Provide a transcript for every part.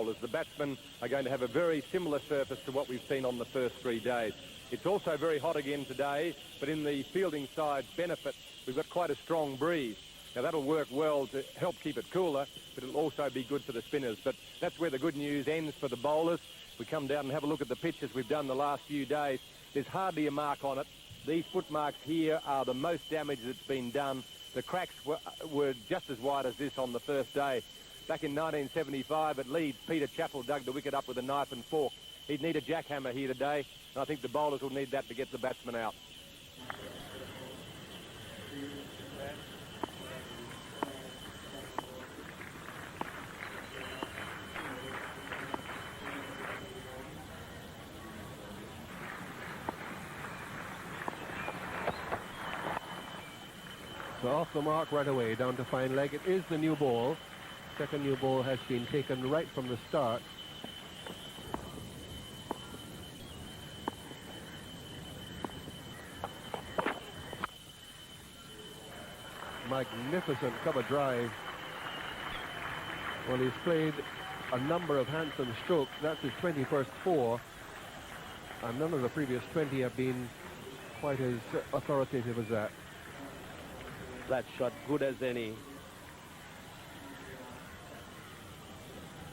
bowlers. The batsmen are going to have a very similar surface to what we've seen on the first 3 days. It's also very hot again today, but in the fielding side's benefit, we've got quite a strong breeze. Now, that'll work well to help keep it cooler, but it'll also be good for the spinners. But that's where the good news ends for the bowlers. We come down and have a look at the pitch as we've done the last few days. There's hardly a mark on it. These footmarks here are the most damage that's been done. The cracks were just as wide as this on the first day. Back in 1975 at Leeds, Peter Chappell dug the wicket up with a knife and fork. He'd need a jackhammer here today, and I think the bowlers will need that to get the batsmen out. So off the mark right away, down to fine leg. It is the new ball. Second new ball has been taken right from the start. Magnificent cover drive. Well, he's played a number of handsome strokes. That's his 21st 4. And none of the previous 20 have been quite as authoritative as that. That shot good as any.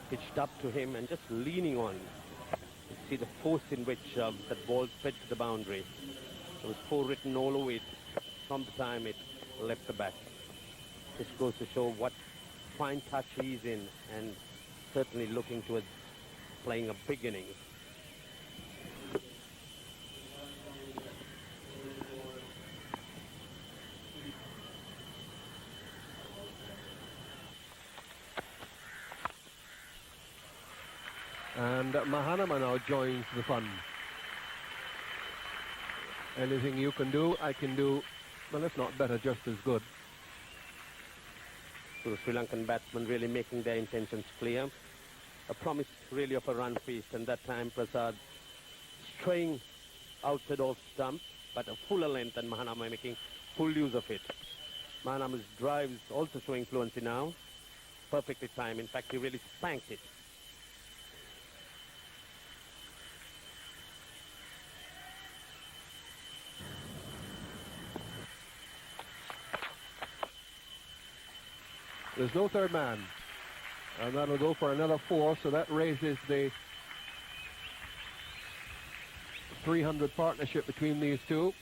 Pitched up to him and just leaning on. You see the force in which that ball fed to the boundary. There was 4 written all over it from the time it left the bat. This goes to show what fine touch he's in, and certainly looking towards playing a big innings. And Mahanama now joins the fun. Anything you can do, I can do, well, if not better, just as good. So the Sri Lankan batsmen really making their intentions clear. A promise really of a run feast, and that time Prasad straying outside off stump, but a fuller length, and Mahanama making full use of it. Mahanama's drive is also showing fluency now. Perfectly timed. In fact, he really spanked it. There's no third man. And that'll go for another 4, so that raises the 300 partnership between these two.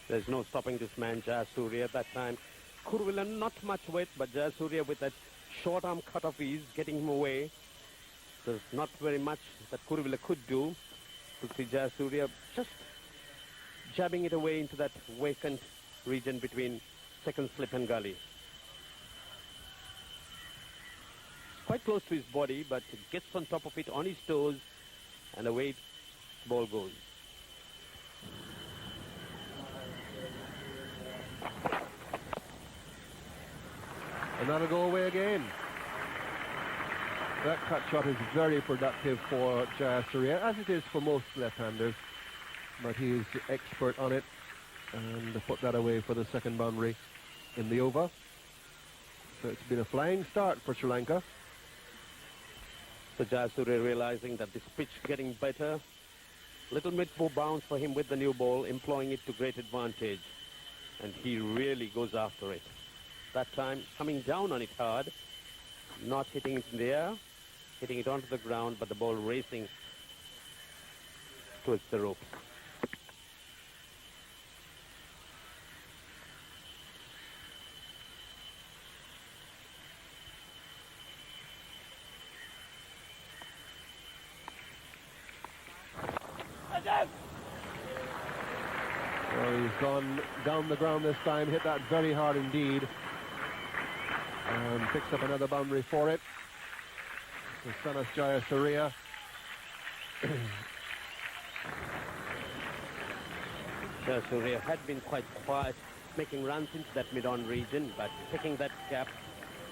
There's no stopping this man, Jayasuriya, at that time. Kuruvilla not much weight, but Jayasuriya with that short arm cut of ease, getting him away. There's not very much that Kuruvilla could do. You see Jayasuriya just jabbing it away into that vacant region between second slip and gully. Quite close to his body, but gets on top of it on his toes, and away the ball goes. And that'll go away again. That cut shot is very productive for Jayasuriya, as it is for most left-handers, but he's expert on it, and put that away for the second boundary in the over. So it's been a flying start for Sri Lanka. So Jayasuriya realizing that this pitch getting better. Little bit more bounce for him with the new ball, employing it to great advantage. And he really goes after it. That time coming down on it hard, not hitting it in the air, hitting it onto the ground, but the ball racing towards the ropes. Well, he's gone down the ground this time, hit that very hard indeed, and picks up another boundary for it. So Sanas Jayasuriya. Jayasuriya had been quite quiet, making runs into that mid-on region, but picking that gap,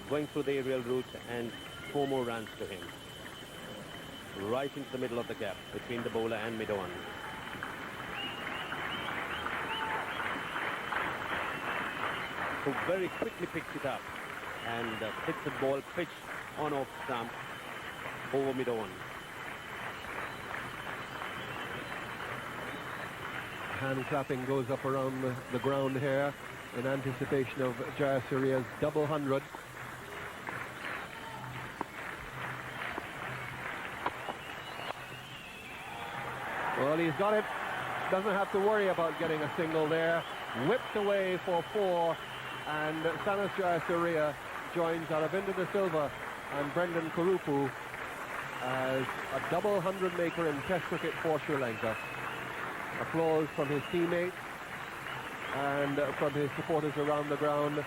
going through the aerial route, and 4 more runs to him. Right into the middle of the gap between the bowler and mid-on. Who very quickly picks it up and hits the ball pitch on off stump over mid-on. Hand clapping goes up around the ground here in anticipation of Jayasuriya's double 100. Well, he's got it. Doesn't have to worry about getting a single there. Whipped away for 4, and Sanas Jayasuriya joins Aravinda De Silva and Brendan Kurupu as a double 100 maker in Test cricket for Sri Lanka. Applause from his teammates and from his supporters around the ground.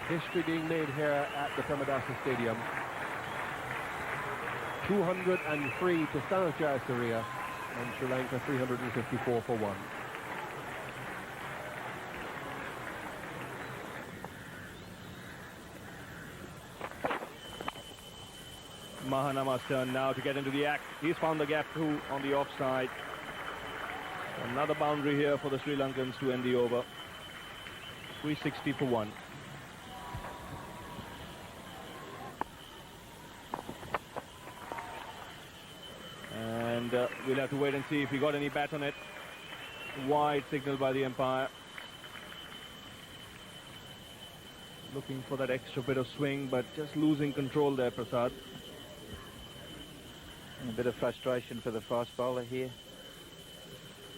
History being made here at the Premadasa Stadium. 203 to Sanas Jayasuriya, and Sri Lanka 354 for 1. Mahanama's turn now to get into the act. He's found the gap too on the offside. Another boundary here for the Sri Lankans to end the over. 360 for 1. And we'll have to wait and see if he got any bat on it. Wide signal by the umpire. Looking for that extra bit of swing, but just losing control there, Prasad. And a bit of frustration for the fast bowler here.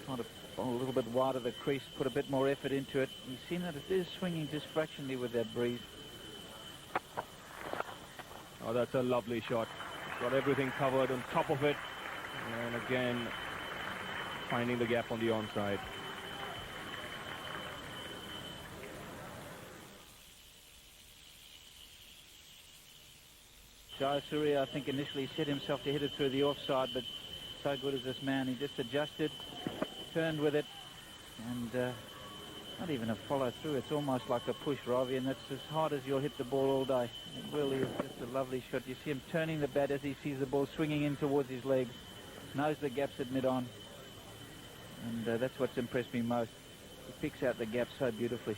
Trying to bowl a little bit wide of the crease, put a bit more effort into it. You've seen that it is swinging just fractionally with that breeze. Oh, that's a lovely shot. Got everything covered on top of it. And again, finding the gap on the onside. Jayasuriya, I think, initially set himself to hit it through the offside, but so good is this man. He just adjusted, turned with it, and not even a follow-through. It's almost like a push, Ravi, and that's as hard as you'll hit the ball all day. It really is just a lovely shot. You see him turning the bat as he sees the ball swinging in towards his legs, knows the gaps at mid-on, and that's what's impressed me most. He picks out the gaps so beautifully.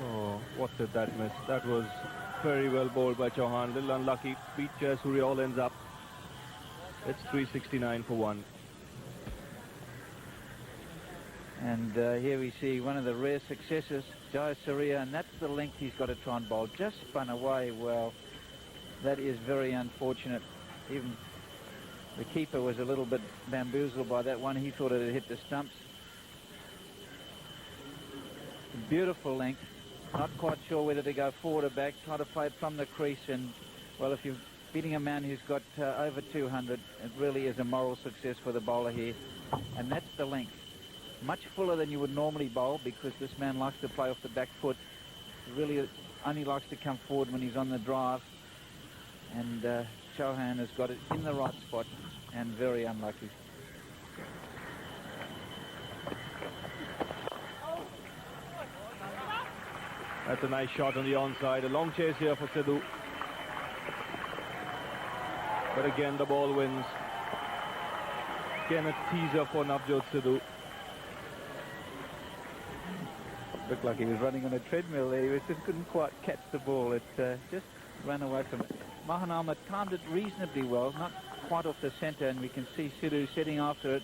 Oh, what did that miss? That was very well bowled by Chauhan. Little unlucky. Beat Jayasuriya, all ends up. It's 369 for 1. And here we see one of the rare successes, Jayasuriya, and that's the length he's got to try and bowl. Just spun away well. That is very unfortunate. Even the keeper was a little bit bamboozled by that one. He thought it had hit the stumps. Beautiful length. Not quite sure whether to go forward or back. Try to play it from the crease, and well, if you're beating a man who's got over 200, it really is a moral success for the bowler here. And that's the length. Much fuller than you would normally bowl, because this man likes to play off the back foot. He really only likes to come forward when he's on the drive. And Chauhan has got it in the right spot, and very unlucky. That's a nice shot on the onside. A long chase here for Sidhu. But again, the ball wins. Again, a teaser for Navjot Sidhu. Looked like he was running on a treadmill there. He just couldn't quite catch the ball. It just ran away from it. Mahanama timed it reasonably well, not quite off the centre, and we can see Sidhu sitting after it.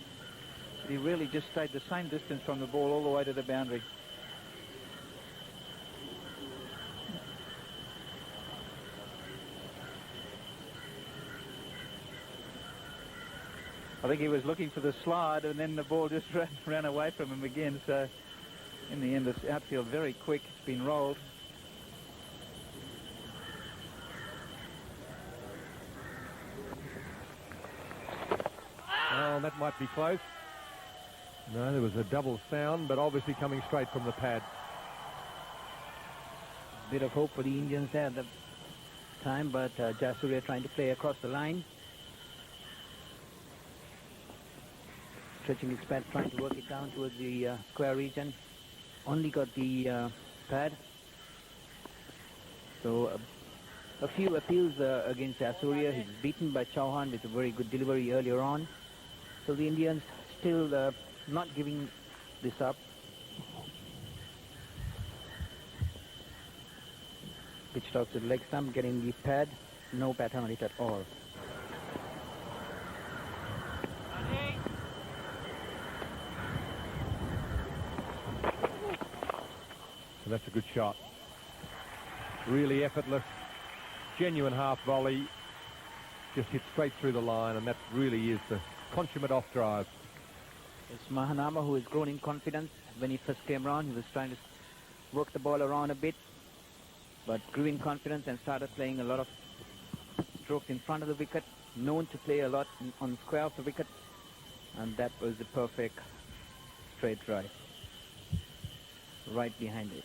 But he really just stayed the same distance from the ball all the way to the boundary. I think he was looking for the slide, and then the ball just ran away from him again. So in the end, this outfield very quick. It's been rolled. Oh, that might be close. No, there was a double sound, but obviously coming straight from the pad. Bit of hope for the Indians there at the time, but Jayasuriya trying to play across the line. Stretching his pad, trying to work it down towards the square region. Only got the pad. So a few appeals against Jayasuriya. He's beaten by Chauhan with a very good delivery earlier on. So the Indians still not giving this up. Pitched out to the leg stump, getting the pad. No pattern on it at all. And that's a good shot. Really effortless, genuine half volley. Just hit straight through the line, and that really is the consummate off drive. It's Mahanama who has grown in confidence. When he first came around, he was trying to work the ball around a bit, but grew in confidence and started playing a lot of strokes in front of the wicket, known to play a lot on the square of the wicket, and that was the perfect straight drive. Right behind it.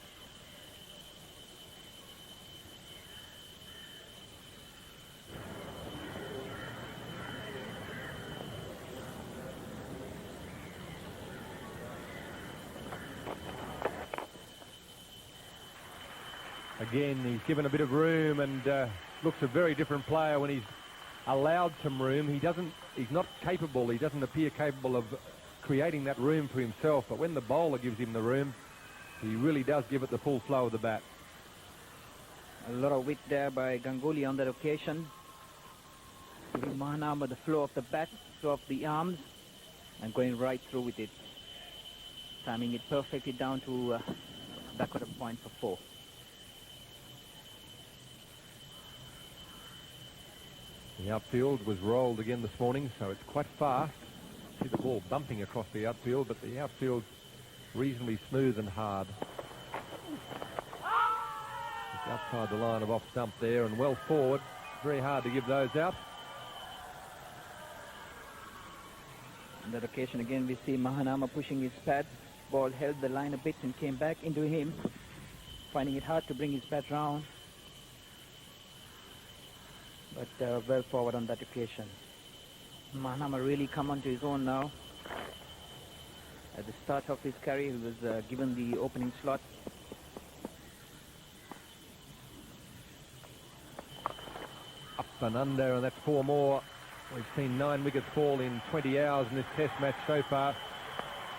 Again, he's given a bit of room and looks a very different player when he's allowed some room. He's not capable, he doesn't appear capable of creating that room for himself, but when the bowler gives him the room, he really does give it the full flow of the bat. A lot of wit there by Ganguly on that occasion. Giving Mahanama the flow of the bat, flow of the arms, and going right through with it. Timing it perfectly down to backward of point for 4. The outfield was rolled again this morning, so it's quite fast. See the ball bumping across the outfield, but the outfield's reasonably smooth and hard. It's outside the line of off stump there and well forward. Very hard to give those out. On that occasion again we see Mahanama pushing his pad. Ball held the line a bit and came back into him, finding it hard to bring his bat round. But well forward on that occasion. Mahanama really come onto his own now. At the start of his career, he was given the opening slot. Up and under, and that's 4 more. We've seen 9 wickets fall in 20 hours in this test match so far.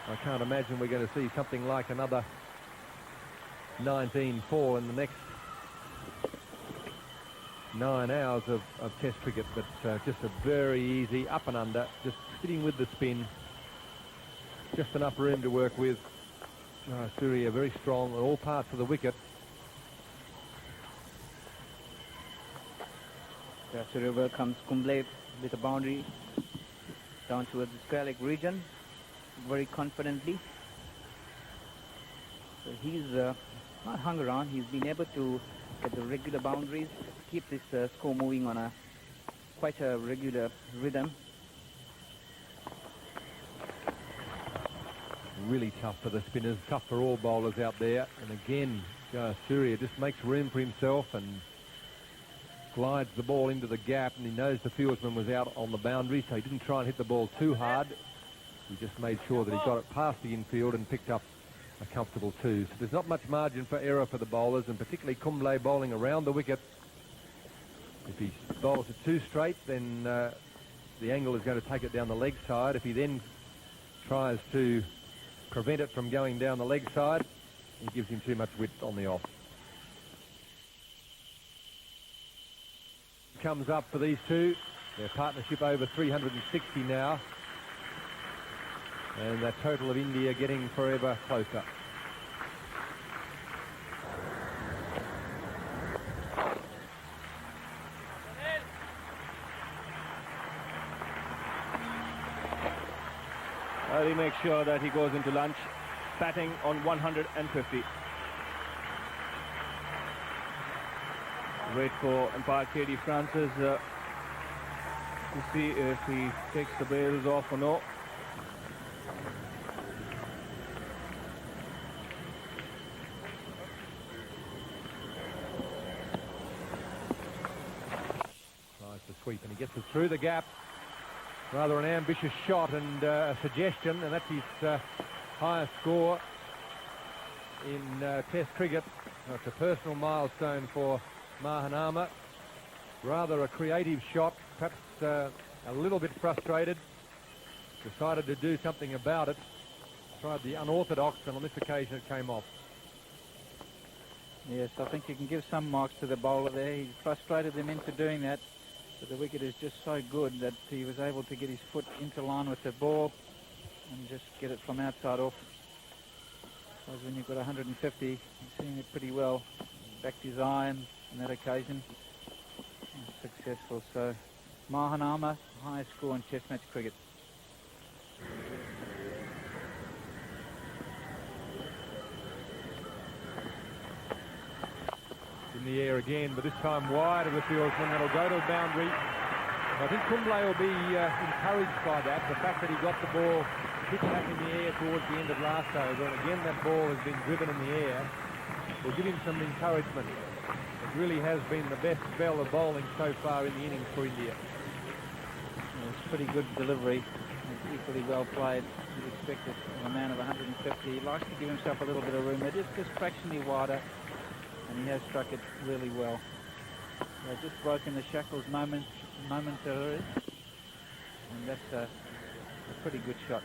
I can't imagine we're going to see something like another 19-4 in the next 9 hours of test cricket, but just a very easy up and under, just sitting with the spin, just enough room to work with. Surya very strong on all parts of the wicket. Surya welcomes Kumble with a boundary down towards the square leg region, very confidently. So he's not hung around, he's been able to get the regular boundaries, keep this score moving on quite a regular rhythm. Really tough for the spinners, tough for all bowlers out there. And again, Surya just makes room for himself and glides the ball into the gap, and he knows the fieldsman was out on the boundary, so he didn't try and hit the ball too hard. He just made sure that he got it past the infield and picked up a comfortable 2. So there's not much margin for error for the bowlers, and particularly Kumble bowling around the wicket. If he bowls it too straight, then the angle is going to take it down the leg side. If he then tries to prevent it from going down the leg side, he gives him too much width on the off. Comes up for these two. Their partnership over 360 now. And the total of India getting forever closer. He makes sure that he goes into lunch, batting on 150. Wait for umpire K.D. Francis to see if he takes the bails off or no. Tries to sweep and he gets it through the gap. Rather an ambitious shot and a suggestion, and that's his highest score in Test cricket. It's a personal milestone for Mahanama. Rather a creative shot, perhaps a little bit frustrated. Decided to do something about it. Tried the unorthodox, and on this occasion it came off. Yes, I think you can give some marks to the bowler there. He frustrated them into doing that, but the wicket is just so good that he was able to get his foot into line with the ball and just get it from outside off. Because when you've got 150, he's seeing it pretty well. Backed his iron on that occasion. Successful. So Mahanama, highest score in Test match cricket. In the air again, but this time wide of the fieldsman. That'll go to a boundary. I think Kumble will be encouraged by that. The fact that he got the ball pitched back in the air towards the end of last over, and again that ball has been driven in the air, will give him some encouragement. It really has been the best spell of bowling so far in the innings for India. It's pretty good delivery. It's equally well played. You'd expect it from a man of 150. He likes to give himself a little bit of room. It is just fractionally wider, and he has struck it really well. Just broken the shackles momentarily, and that's a pretty good shot.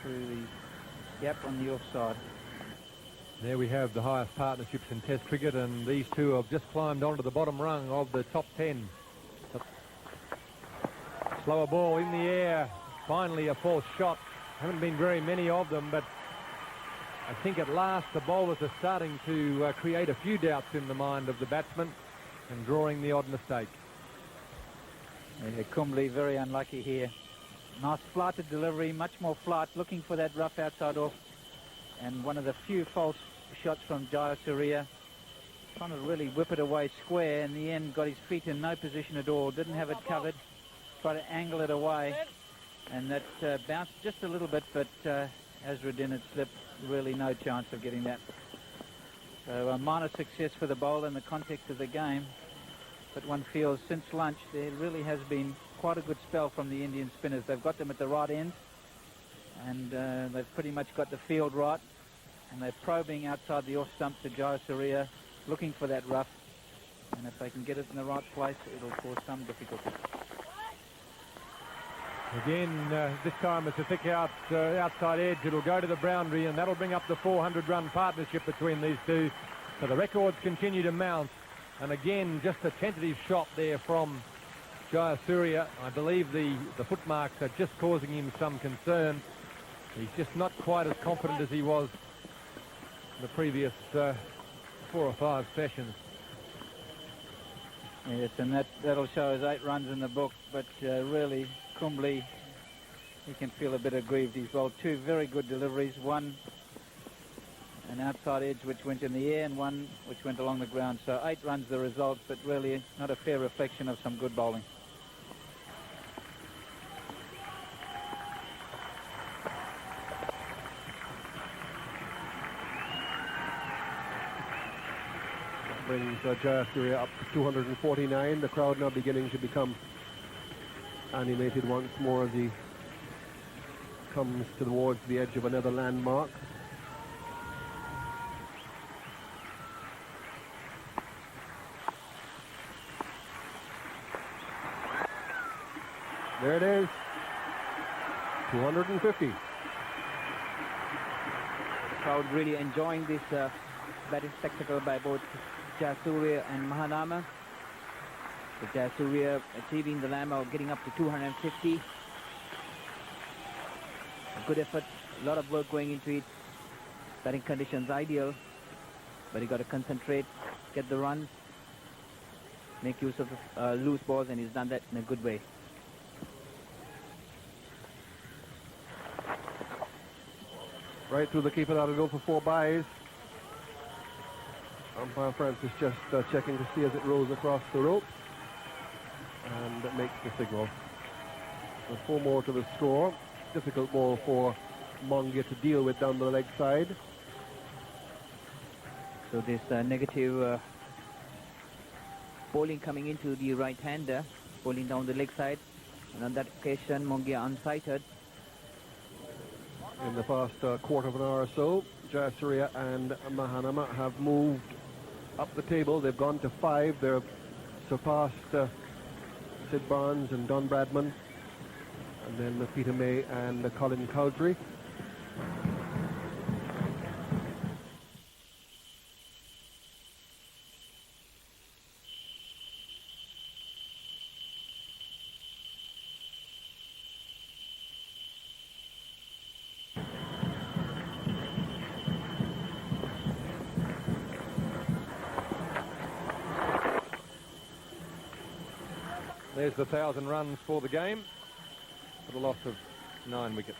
Through the gap on the offside. There we have the highest partnerships in Test cricket, and these two have just climbed onto the bottom rung of the top 10. Slower ball in the air, finally a false shot. Haven't been very many of them, but I think at last the bowlers are starting to create a few doubts in the mind of the batsman and drawing the odd mistake. Yeah, Kumble very unlucky here. Nice flighted delivery, much more flight, looking for that rough outside off, and one of the few false shots from Jayasuriya. Trying to really whip it away square. In the end, got his feet in no position at all, didn't have it covered, tried to angle it away, and that bounced just a little bit, but Azruddin had slipped. Really no chance of getting that. So a minor success for the bowler in the context of the game, but one feels since lunch there really has been quite a good spell from the Indian spinners. They've got them at the right end, and they've pretty much got the field right, and they're probing outside the off stump to Jayasuriya, looking for that rough, and if they can get it in the right place, it'll cause some difficulty. Again, this time it's a thick outside edge. It'll go to the boundary, and that'll bring up the 400-run partnership between these two. So the records continue to mount. And again, just a tentative shot there from Jayasuriya. I believe the footmarks are just causing him some concern. He's just not quite as confident as he was in the previous 4 or 5 sessions. Yes, and that'll show us 8 runs in the book, but really Kumble, he can feel a bit aggrieved. He's bowled 2 very good deliveries, one an outside edge which went in the air and one which went along the ground. So 8 runs the result, but really not a fair reflection of some good bowling. Brings Jayasuriya up to 249. The crowd now beginning to become animated once more as he comes towards the edge of another landmark. There it is, 250. Crowd really enjoying this batting spectacle by both Jayasuriya and Mahanama. So Jayasuriya achieving the landmark, getting up to 250. A good effort, a lot of work going into it. Batting conditions ideal, but you got to concentrate, get the runs, make use of the loose balls, and he's done that in a good way. Right through the keeper, that'll go for 4 byes. Umpire Francis just checking to see as it rolls across the rope, and it makes the signal. So 4 more to the score. Difficult ball for Mongia to deal with down the leg side. So this negative bowling coming into the right-hander, bowling down the leg side, and on that occasion Mongia unsighted. In the past quarter of an hour or so, Jayasuriya and Mahanama have moved up the table. They've gone to 5. They've surpassed Sid Barnes and Don Bradman, and then Peter May and Colin Cowdrey. There's the 1,000 runs for the game for the loss of 9 wickets.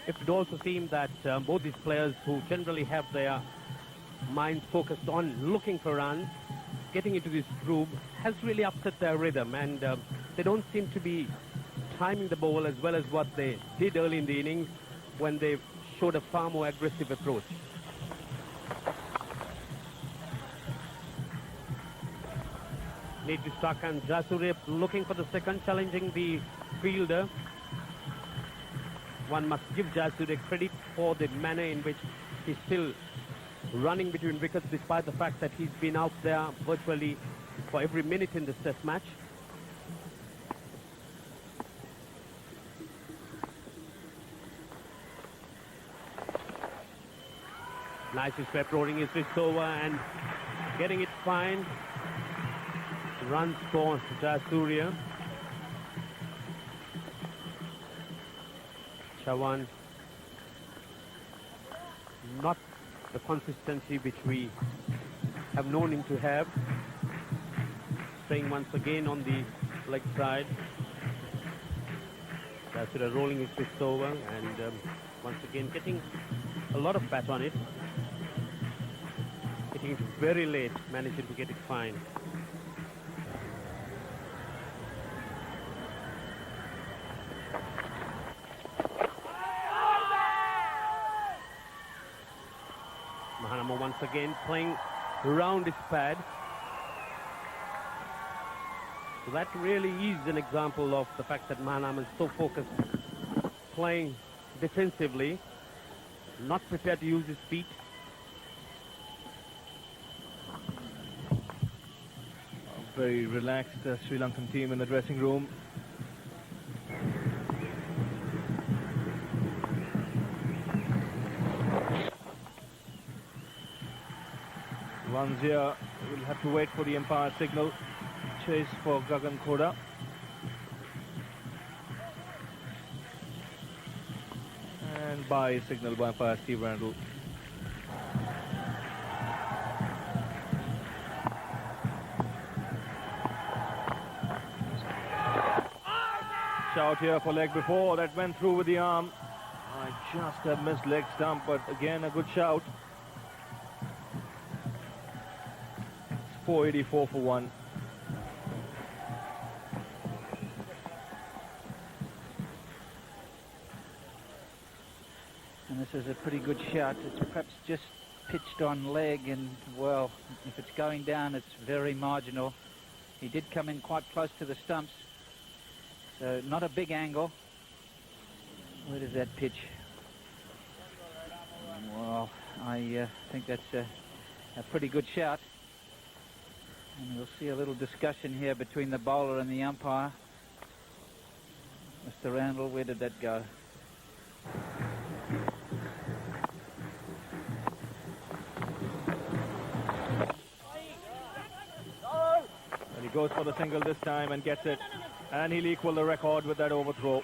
It would also seem that both these players who generally have their minds focused on looking for runs, getting into this groove, has really upset their rhythm, and they don't seem to be timing the ball as well as what they did early in the innings when they showed a far more aggressive approach. Need to struck, and Jayasuriya looking for the second, challenging the fielder. One must give Jayasuriya credit for the manner in which he's still running between wickets despite the fact that he's been out there virtually for every minute in this test match. Nicely swept, rolling his wrist over and getting it fine. Run score to Jayasuriya. Chawan, not the consistency which we have known him to have. Staying once again on the leg side. Jayasuriya rolling his wrist over and once again getting a lot of bat on it. Getting it very late, managing to get it fine. Mahanama once again playing around his pad. So that really is an example of the fact that Mahanama is so focused, playing defensively, not prepared to use his feet. A very relaxed Sri Lankan team in the dressing room. Runs here, we'll have to wait for the umpire signal. Chase for Gagan Khoda. And by signal by umpire Steve Randall. Shout here for leg before, that went through with the arm. I just have missed leg stump, but again a good shout. 484 for one. And this is a pretty good shot. It's perhaps just pitched on leg, and well, if it's going down, it's very marginal. He did come in quite close to the stumps, so not a big angle. Where does that pitch? Well, I think that's a pretty good shout. And we'll see a little discussion here between the bowler and the umpire. Mr. Randall, where did that go? And he goes for the single this time and gets it. And he'll equal the record with that overthrow.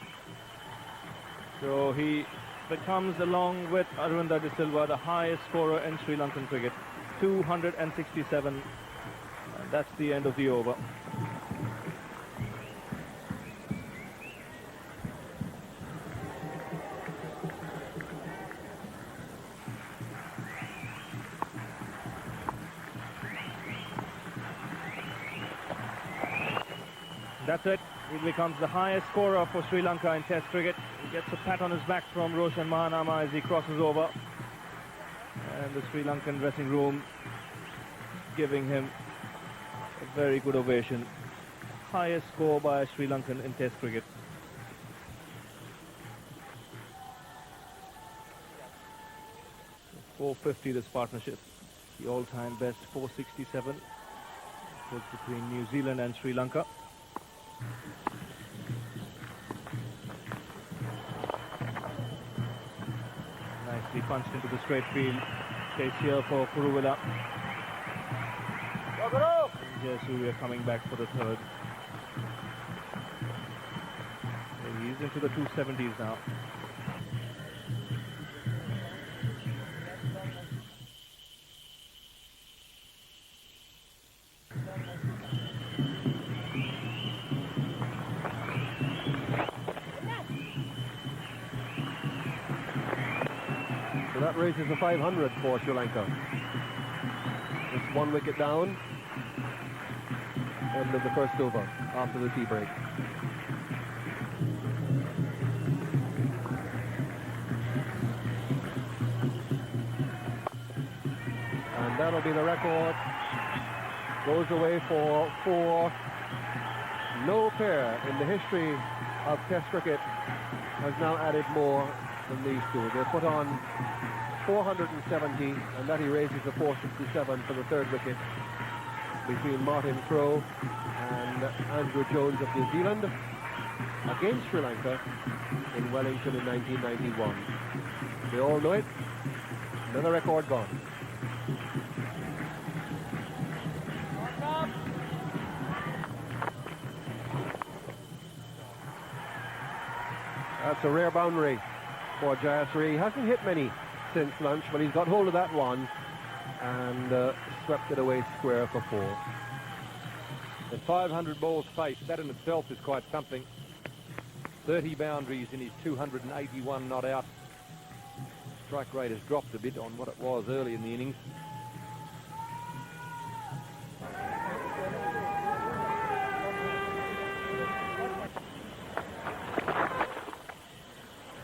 So he becomes, along with Arvinda De Silva, the highest scorer in Sri Lankan cricket. 267. And that's the end of the over. That's it. He becomes the highest scorer for Sri Lanka in Test cricket. He gets a pat on his back from Roshan Mahanama as he crosses over. And the Sri Lankan dressing room giving him a very good ovation. Highest score by a Sri Lankan in Test cricket. So 450 this partnership. The all-time best 467 was between New Zealand and Sri Lanka. Nicely punched into the straight field. Chase here for Kuruvilla. Jayasuriya coming back for the third. And he's into the 270s now. So that raises a 500 for Sri Lanka. It's 1 wicket down. End of the first over after the tea break. And that'll be the record. Goes away for 4. No pair in the history of Test cricket has now added more than these two. They put on 470, and that erases the 467 for the third wicket between Martin Crowe and Andrew Jones of New Zealand against Sri Lanka in Wellington in 1991. We all know it. Another record gone. That's a rare boundary for Jayasuri. He hasn't hit many since lunch, but he's got hold of that one and swept it away square for 4. At 500 balls faced, that in itself is quite something. 30 boundaries in his 281 not out. Strike rate has dropped a bit on what it was early in the innings.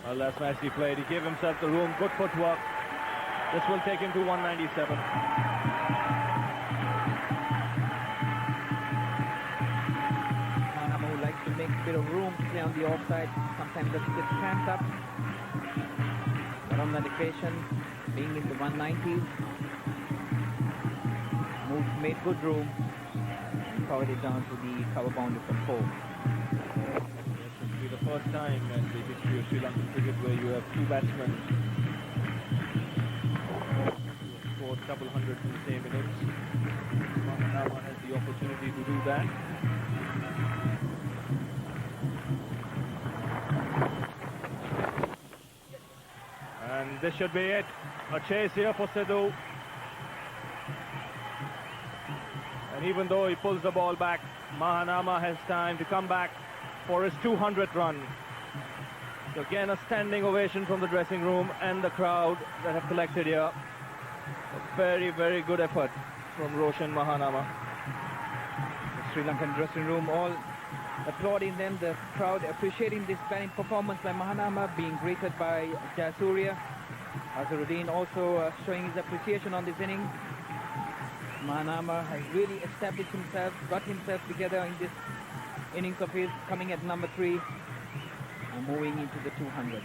Well, that's nicely played. He gave himself the room. Good footwork. This will take him to 197. Manama, who likes to make a bit of room to play on the offside. Sometimes just gets cramped up. But on that occasion, being in the 190s, made good room and powered it down to the cover boundary for 4. This will be the first time in the history of Sri Lankan cricket where you have 2 batsmen who scored double hundreds in the same innings. Manama has the opportunity to do that. And this should be it. A chase here for Sidhu. And even though he pulls the ball back, Mahanama has time to come back for his 200th run. So again, a standing ovation from the dressing room and the crowd that have collected here. A very, very good effort from Roshan Mahanama. The Sri Lankan dressing room all applauding them, the crowd appreciating this batting performance by Mahanama, being greeted by Jayasuriya. Azharuddin also showing his appreciation on this inning. Mahanama has really established himself, got himself together in this innings of his, coming at number 3 and moving into the 200.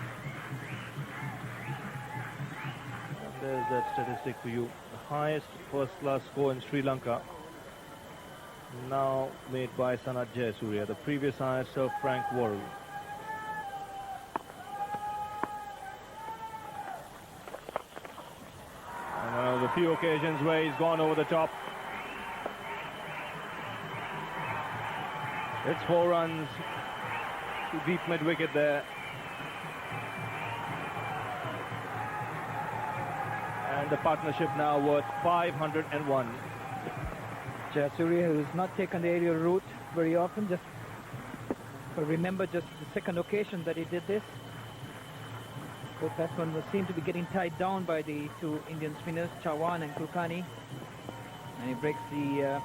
There's that statistic for you. The highest first-class score in Sri Lanka, now made by Sanat Jayasuriya. The previous highest of Frank Worrell. And one of the few occasions where he's gone over the top. It's 4 runs to deep mid-wicket there. And the partnership now worth 501. Jayasuriya, who has not taken the aerial route very often, just remember just the second occasion that he did this. Both batsmen seem to be getting tied down by the 2 Indian spinners, Chawan and Kulkarni. And he breaks the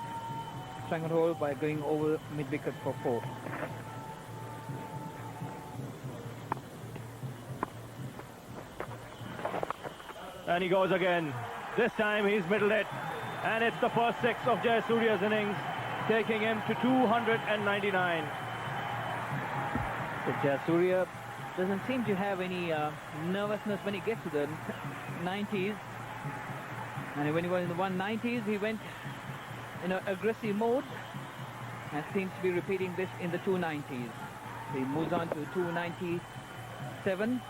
stranglehold by going over mid-wicket for 4. And he goes again. This time he's middled it. And it's the first 6 of Jayasuriya's innings, taking him to 299. So Jayasuriya doesn't seem to have any nervousness when he gets to the 90s. And when he was in the 190s, he went in an aggressive mode and seems to be repeating this in the 290s. So he moves on to 297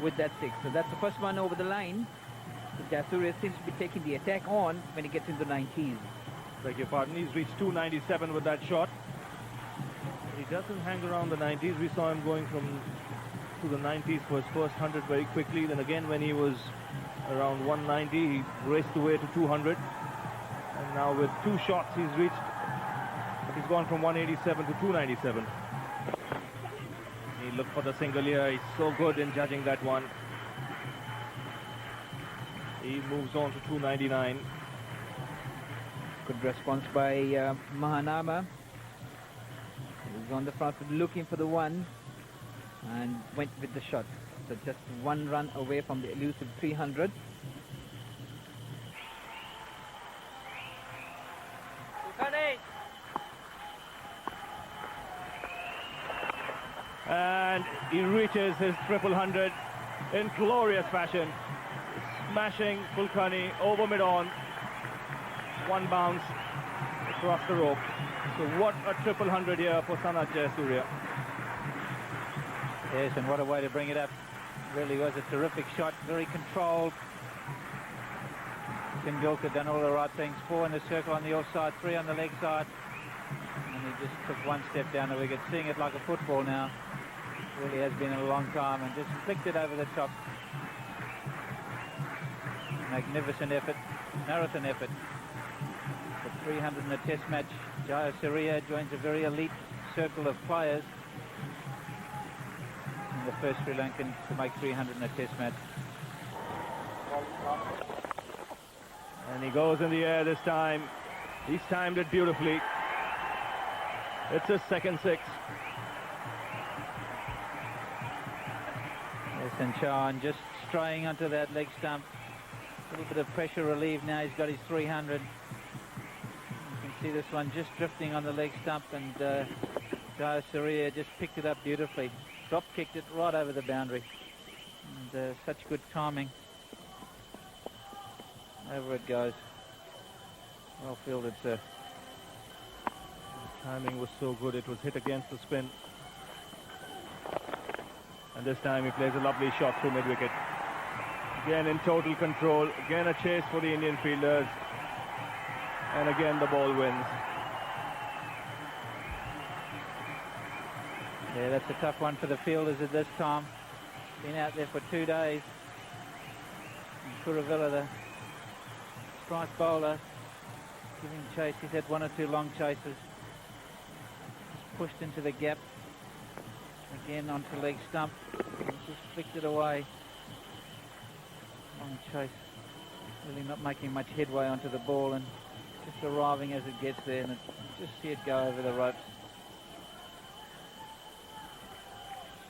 with that 6. So that's the first one over the line. So Jayasuriya seems to be taking the attack on when he gets into the 90s. Beg your pardon, he's reached 297 with that shot. He doesn't hang around the 90s. We saw him going to the 90s for his first 100 very quickly. Then again, when he was around 190, he raced away to 200. And now with 2 shots, he's gone from 187 to 297. He looked for the single here. He's so good in judging that one. He moves on to 299. Good response by Mahanama. He was on the front foot looking for the one and went with the shot. So just one run away from the elusive 300. And he reaches his 300 in glorious fashion. Smashing Kulkarni over mid-on. One bounce across the rope. So what a 300 here for Sanat Jayasuriya. Yes, and what a way to bring it up. Really was a terrific shot, very controlled. Tendulkar done all the right things. 4 in the circle on the offside, 3 on the leg side. And he just took one step down the wicket, seeing it like a football now. Really has been a long time, and just flicked it over the top. Magnificent effort, marathon effort. For 300 in a test match, Jayasuriya joins a very elite circle of players. And the first Sri Lankan to make 300 in a test match. And he goes in the air this time. He's timed it beautifully. It's his second 6. Yes, and Chauhan just straying onto that leg stump. A little bit of pressure relieved now. He's got his 300. You can see this one just drifting on the leg stump, and Jayasuriya just picked it up beautifully. Drop kicked it right over the boundary. And such good timing. Over it goes. Well fielded, sir. The timing was so good, it was hit against the spin. And this time he plays a lovely shot through mid-wicket. Again in total control. Again a chase for the Indian fielders. And again the ball wins. Yeah, that's a tough one for the fielders at this time. Been out there for 2 days. And Kuravilla, the strike bowler, giving chase. He's had 1 or 2 long chases. Just pushed into the gap. Again onto leg stump. Just flicked it away. Long chase. Really not making much headway onto the ball, and just arriving as it gets there, and just see it go over the ropes.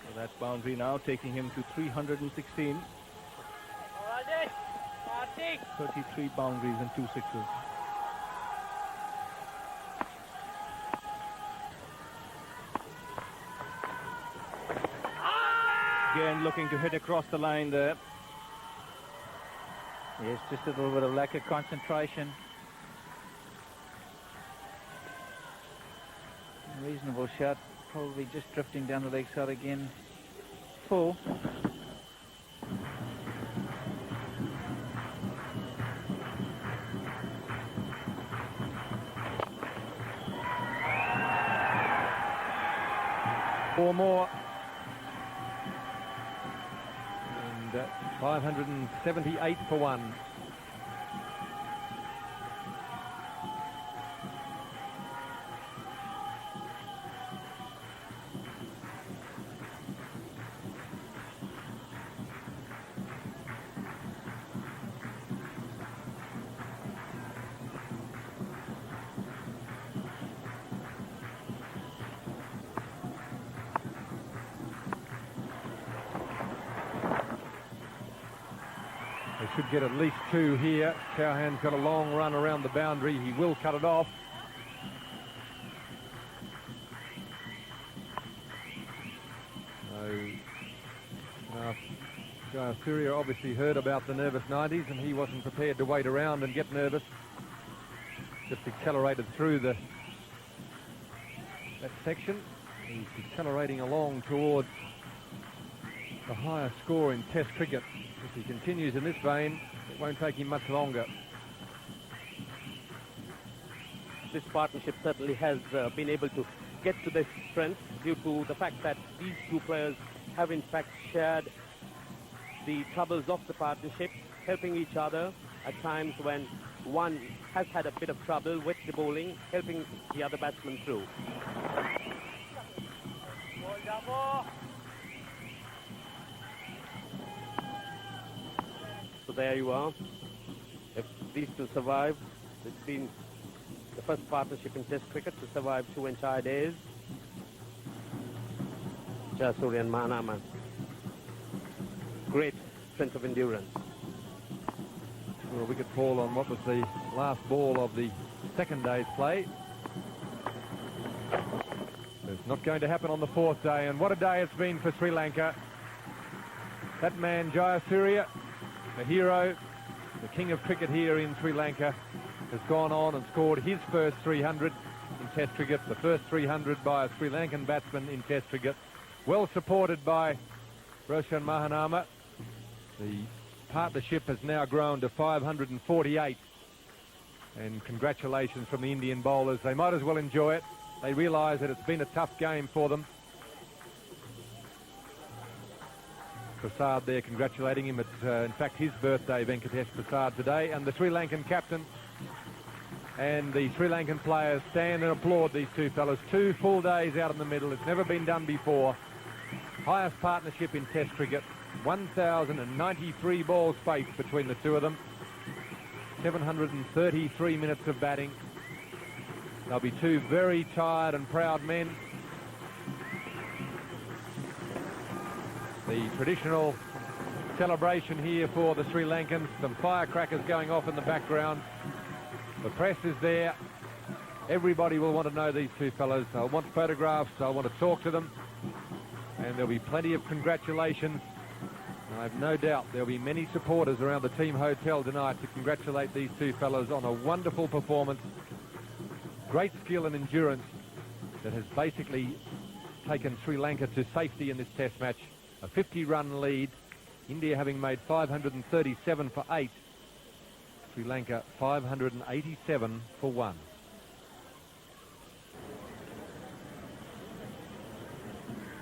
So that's boundary now, taking him to 316. 33 boundaries and 2 sixes. Again looking to hit across the line there. Yes, just a little bit of lack of concentration. Reasonable shot, probably just drifting down the leg side again. Full. Four more. And 578 for 1. They should get at least 2 here. Chauhan's got a long run around the boundary. He will cut it off. So, Jayasuriya obviously heard about the nervous 90s, and he wasn't prepared to wait around and get nervous. Just accelerated through that section. He's accelerating along towards the higher score in Test cricket. If he continues in this vein, it won't take him much longer. This partnership certainly has been able to get to this strength due to the fact that these two players have in fact shared the troubles of the partnership, helping each other at times when one has had a bit of trouble with the bowling, helping the other batsman through. So there you are. these to survive. It's been the first partnership in Test cricket to survive 2 entire days. Jayasuriya and Mahanama. Great strength of endurance. Well, a wicket fall on what was the last ball of the second day's play. It's not going to happen on the fourth day, and what a day it's been for Sri Lanka. That man, Jayasuriya, the hero, the king of cricket here in Sri Lanka, has gone on and scored his first 300 in Test cricket, the first 300 by a Sri Lankan batsman in Test cricket, well supported by Roshan Mahanama. The partnership has now grown to 548, and congratulations from the Indian bowlers. They might as well enjoy it. They realise that it's been a tough game for them. Prasad there congratulating him. It's in fact his birthday, Venkatesh Prasad, today, and the Sri Lankan captain and the Sri Lankan players stand and applaud these two fellas. 2 full days out in the middle. It's never been done before. Highest partnership in Test cricket. 1,093 balls faced between the two of them. 733 minutes of batting. They'll be two very tired and proud men. The traditional celebration here for the Sri Lankans. Some firecrackers going off in the background. The press is there. Everybody will want to know these two fellas. They'll want photographs. They'll want to talk to them. And there'll be plenty of congratulations. I have no doubt there'll be many supporters around the team hotel tonight to congratulate these two fellas on a wonderful performance. Great skill and endurance that has basically taken Sri Lanka to safety in this Test match. A 50-run lead. India having made 537 for 8. Sri Lanka 587 for 1.